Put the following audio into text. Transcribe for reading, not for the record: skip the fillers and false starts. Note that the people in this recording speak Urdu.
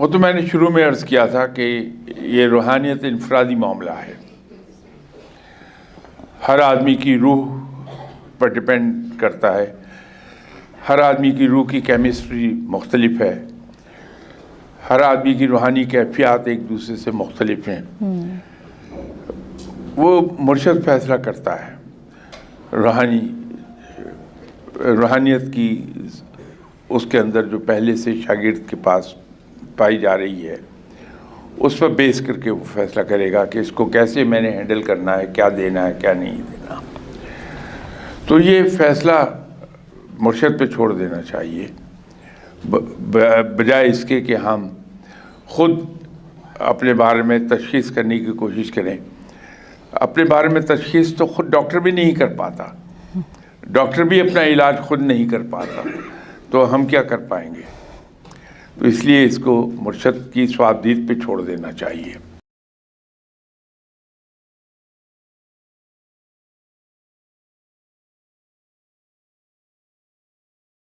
وہ تو میں نے شروع میں عرض کیا تھا کہ یہ روحانیت انفرادی معاملہ ہے، ہر آدمی کی روح پر ڈپینڈ کرتا ہے، ہر آدمی کی روح کی کیمسٹری مختلف ہے، ہر آدمی کی روحانی کیفیات ایک دوسرے سے مختلف ہیں۔ وہ مرشد فیصلہ کرتا ہے، روحانیت کی اس کے اندر جو پہلے سے شاگرد کے پاس پائی جا رہی ہے اس پر بیس کر کے وہ فیصلہ کرے گا کہ اس کو کیسے میں نے ہینڈل کرنا ہے، کیا دینا ہے، کیا نہیں دینا۔ تو یہ فیصلہ مرشد پہ چھوڑ دینا چاہیے، بجائے اس کے کہ ہم خود اپنے بارے میں تشخیص کرنے کی کوشش کریں۔ اپنے بارے میں تشخیص تو خود ڈاکٹر بھی نہیں کر پاتا، ڈاکٹر بھی اپنا علاج خود نہیں کر پاتا، تو ہم کیا کر پائیں گے؟ تو اس لیے اس کو مرشد کی صوابدید پہ چھوڑ دینا چاہیے۔